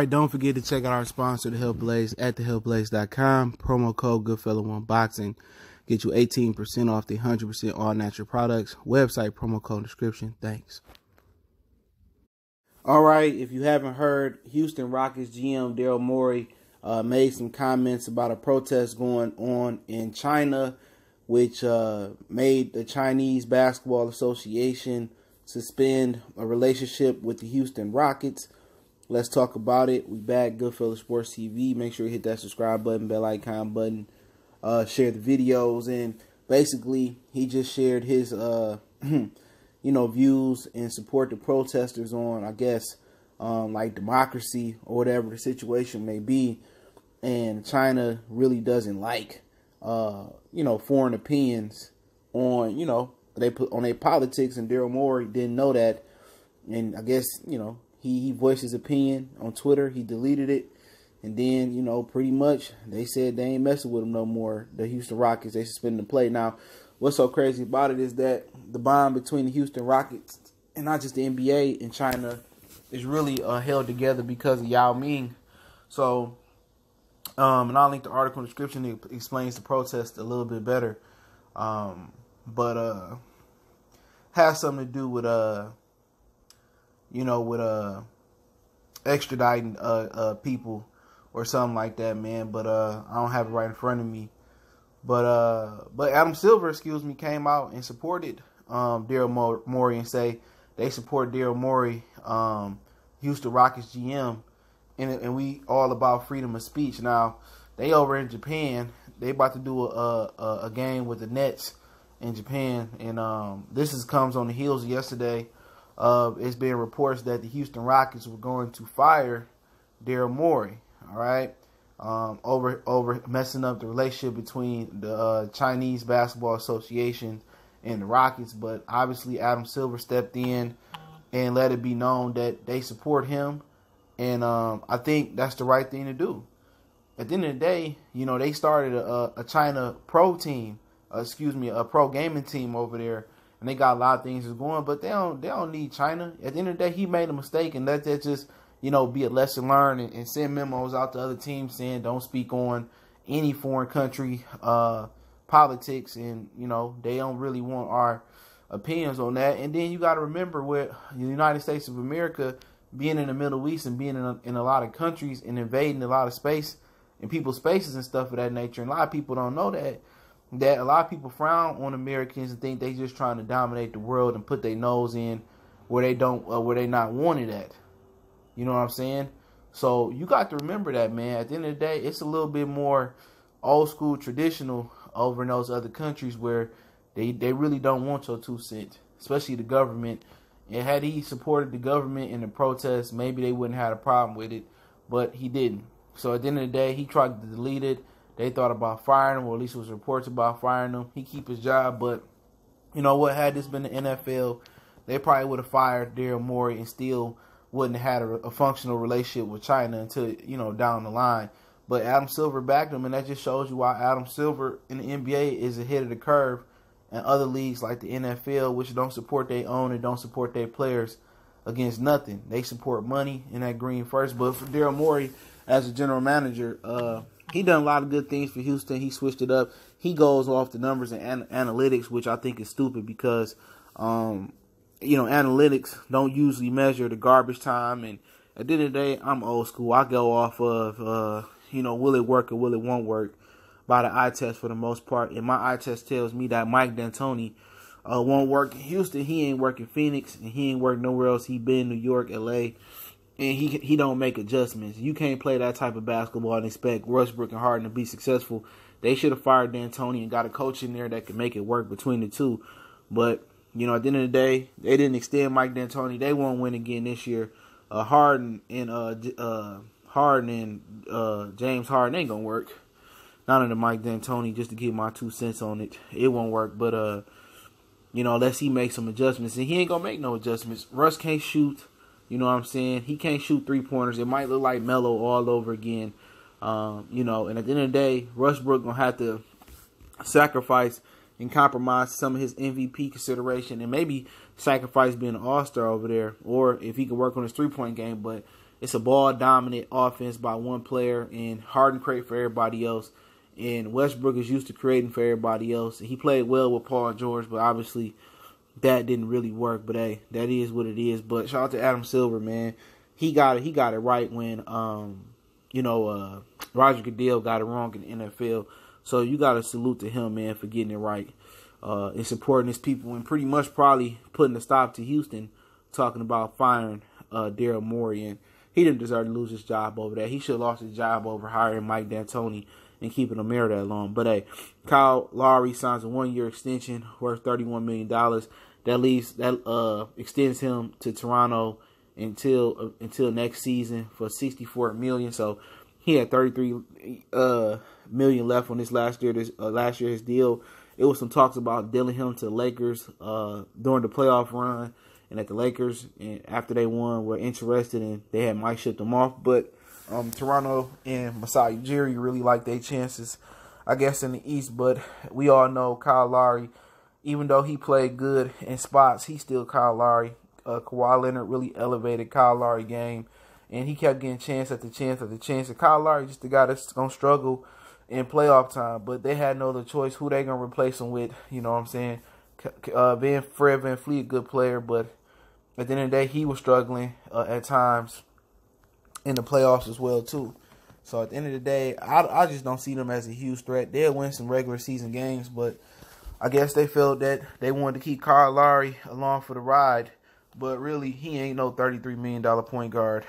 right, don't forget to check out our sponsor, The Health Blaze, at thehealthblaze.com. Promo code Goodfellow1Boxing. Get you 18% off the 100% all-natural products. Website, promo code, description. Thanks. All right, if you haven't heard, Houston Rockets GM Daryl Morey made some comments about a protest going on in China, which made the Chinese Basketball Association suspend a relationship with the Houston Rockets. Let's talk about it. We back, Goodfellow Sports TV. Make sure you hit that subscribe button, bell icon button, share the videos, and basically he just shared his views and support the protesters on, I guess, like democracy or whatever the situation may be. And China really doesn't like foreign opinions on they put on their politics, and Daryl Morey didn't know that. And I guess he voiced his opinion on Twitter. He deleted it. And then, pretty much they said they ain't messing with him no more. The Houston Rockets, they suspended the play. Now, what's so crazy about it is that the bond between the Houston Rockets and not just the NBA and China is really held together because of Yao Ming. So, and I'll link the article in the description. It explains the protest a little bit better. But has something to do with extraditing people or something like that, man. But I don't have it right in front of me. But Adam Silver, came out and supported Daryl Morey and say they support Daryl Morey, Houston Rockets GM, and we all about freedom of speech. Now they over in Japan, they about to do a game with the Nets in Japan, and this comes on the heels of yesterday. It's been reports that the Houston Rockets were going to fire Daryl Morey. All right, over messing up the relationship between the Chinese Basketball Association and the Rockets. But obviously Adam Silver stepped in and let it be known that they support him, and I think that's the right thing to do. At the end of the day, they started a China pro team, a pro gaming team over there, and they got a lot of things that's going, but they don't need China. At the end of the day, he made a mistake, and let that just be a lesson learned, and send memos out to other teams saying don't speak on any foreign country politics, and they don't really want our opinions on that. And then you got to remember, with the United States of America being in the Middle East and being in a lot of countries and invading a lot of space and people's spaces and stuff of that nature, and a lot of people don't know that a lot of people frown on Americans and think they just trying to dominate the world and put their nose in where they not wanted at. You know what I'm saying? So you got to remember that, man. At the end of the day, it's a little bit more old school, traditional over in those other countries where they really don't want your 2 cents, especially the government. And had he supported the government in the protests, maybe they wouldn't have a problem with it, but he didn't. So at the end of the day, he tried to delete it. They thought about firing him, or at least it was reports about firing him. He keep his job, but you know what? Had this been the NFL, they probably would have fired Daryl Morey and still wouldn't have had a functional relationship with China until, down the line. But Adam Silver backed him, and that just shows you why Adam Silver in the NBA is ahead of the curve, and other leagues like the NFL, which don't support their own and don't support their players against nothing. They support money and that green first. But for Daryl Morey, as a general manager, he done a lot of good things for Houston. He switched it up. He goes off the numbers and analytics, which I think is stupid because, analytics don't usually measure the garbage time. And at the end of the day, I'm old school. I go off of, will it work or will it won't work by the eye test for the most part. And my eye test tells me that Mike D'Antoni won't work in Houston. He ain't work in Phoenix, and he ain't worked nowhere else. He been New York, L.A., and he don't make adjustments. You can't play that type of basketball and expect Westbrook and Harden to be successful. They should have fired D'Antoni and got a coach in there that could make it work between the two. But, at the end of the day, they didn't extend Mike D'Antoni. They won't win again this year. Harden and James Harden ain't gonna work. Not under Mike D'Antoni, just to give my 2 cents on it. It won't work. But unless he makes some adjustments, and he ain't gonna make no adjustments. Russ can't shoot. You know what I'm saying? He can't shoot 3-pointers. It might look like Melo all over again. And at the end of the day, Westbrook going to have to sacrifice and compromise some of his MVP consideration and maybe sacrifice being an all-star over there, or if he can work on his 3-point game. But it's a ball-dominant offense by one player, and Harden create for everybody else. And Westbrook is used to creating for everybody else. He played well with Paul George, but obviously that didn't really work. But hey, that is what it is. But shout out to Adam Silver, man. He got it right when Roger Goodell got it wrong in the NFL. So you got to salute to him, man, for getting it right and supporting his people, and pretty much probably putting a stop to Houston talking about firing Daryl Morey. And he didn't deserve to lose his job over that. He should have lost his job over hiring Mike D'Antoni and keeping him there that long. But hey, Kyle Lowry signs a 1-year extension worth $31 million. That extends him to Toronto until next season for $64 million. So he had $33 million left on his last year's deal. It was some talks about dealing him to the Lakers during the playoff run, and that the Lakers, after they won, were interested, and they had Mike ship them off. But Toronto and Masai Ujiri really like their chances, I guess, in the East. But we all know Kyle Lowry, even though he played good in spots, he's still Kyle Lowry. Kawhi Leonard really elevated Kyle Lowry's game, and he kept getting chance after chance after chance. And Kyle Lowry just the guy that's going to struggle in playoff time, but they had no other choice who they going to replace him with. You know what I'm saying? Fred VanVleet, good player, but at the end of the day, he was struggling at times in the playoffs as well, too. So at the end of the day, I just don't see them as a huge threat. They'll win some regular season games, but I guess they felt that they wanted to keep Kyle Lowry along for the ride. But really, he ain't no $33 million point guard.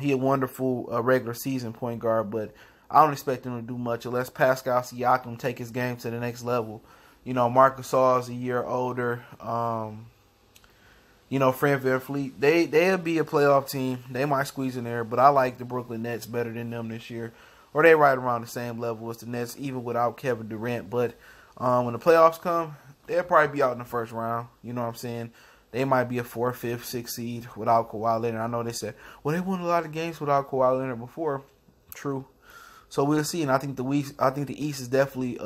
He a wonderful regular season point guard, but I don't expect him to do much unless Pascal Siakam take his game to the next level. You know, Marc Gasol is a year older. Fred VanVleet, they'll be a playoff team. They might squeeze in there, but I like the Brooklyn Nets better than them this year. Or they right around the same level as the Nets, even without Kevin Durant. But when the playoffs come, they'll probably be out in the first round. You know what I'm saying? They might be a 4th, 5th, 6th seed without Kawhi Leonard. I know they said, well, they won a lot of games without Kawhi Leonard before. True. So we'll see. And I think the East is definitely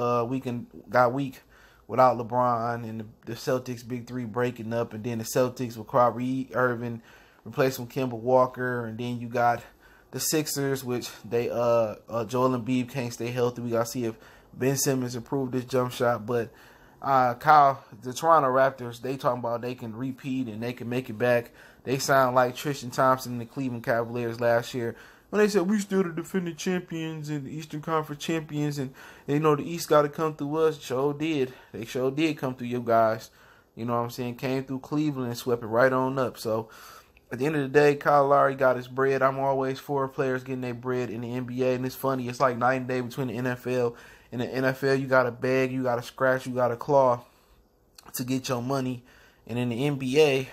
got weak without LeBron and the Celtics Big Three breaking up, and then the Celtics with Kyrie Irving replaced with Kemba Walker, and then you got the Sixers, which they Joel Embiid can't stay healthy. We gotta see if Ben Simmons improved his jump shot, but the Toronto Raptors, they talking about they can repeat and they can make it back. They sound like Tristan Thompson and the Cleveland Cavaliers last year when they said we still the defending champions and the Eastern Conference champions, and the East got to come through us. Sure did. They sure did come through you guys. You know what I'm saying? Came through Cleveland and swept it right on up. So at the end of the day, Kyle Lowry got his bread. I'm always for players getting their bread in the NBA, and it's funny. It's like night and day between the NFL. In the NFL, you got to beg, you got to scratch, you got to claw to get your money. And in the NBA,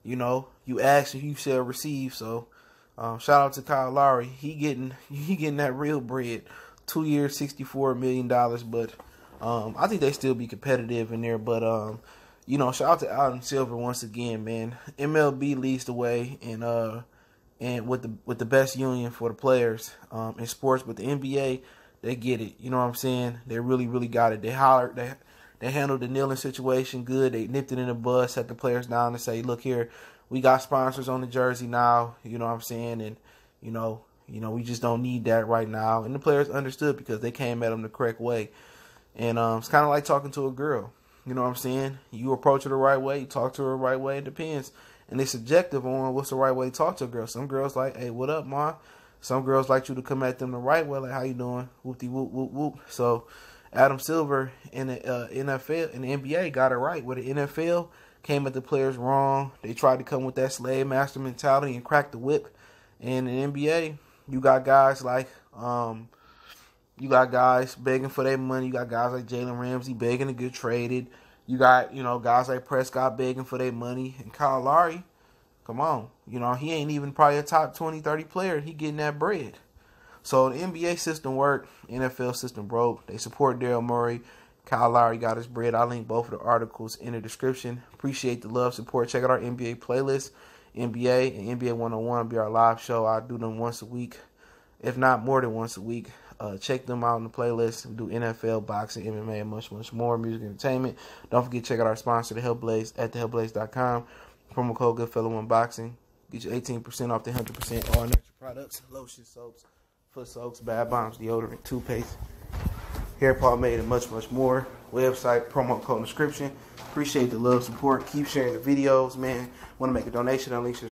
you ask and you shall receive. So shout out to Kyle Lowry. He getting that real bread. 2 years, $64 million. But I think they still be competitive in there. But shout out to Adam Silver once again, man. MLB leads the way and with the best union for the players in sports. But the NBA, they get it. You know what I'm saying? They really, really got it. They hollered. They handled the kneeling situation good. They nipped it in the bud, set the players down and say, look here, we got sponsors on the jersey now. You know what I'm saying? And, we just don't need that right now. And the players understood because they came at them the correct way. And it's kind of like talking to a girl. You know what I'm saying? You approach her the right way. You talk to her the right way. It depends. And it's subjective on what's the right way to talk to a girl. Some girls like, hey, what up, ma? Some girls like you to come at them the right way, like, how you doing? Whoop-de-whoop, whoop, whoop. So Adam Silver in the NFL, in the NBA, got it right. Where the NFL came at the players wrong. They tried to come with that slave master mentality and crack the whip. And in the NBA, you got guys like, you got guys begging for their money. You got guys like Jalen Ramsey begging to get traded. You got, guys like Prescott begging for their money. And Kyle Lowry, come on. He ain't even probably a top 20, 30 player. He getting that bread. So the NBA system worked. NFL system broke. They support Daryl Morey. Kyle Lowry got his bread. I'll link both of the articles in the description. Appreciate the love, support. Check out our NBA playlist. NBA and NBA 101 will be our live show. I do them once a week, if not more than once a week. Check them out on the playlist. We do NFL, boxing, MMA, and much, much more. Music, entertainment. Don't forget to check out our sponsor, The Hellblaze, at thehellblaze.com. Promo code GoodFellow1Boxing. Get you 18% off the 100% all natural products, lotion, soaps, foot soaps, bath bombs, deodorant, toothpaste, hair pomade, and much, much more. Website, promo code, description. Appreciate the love, support. Keep sharing the videos, man. Want to make a donation, unleash your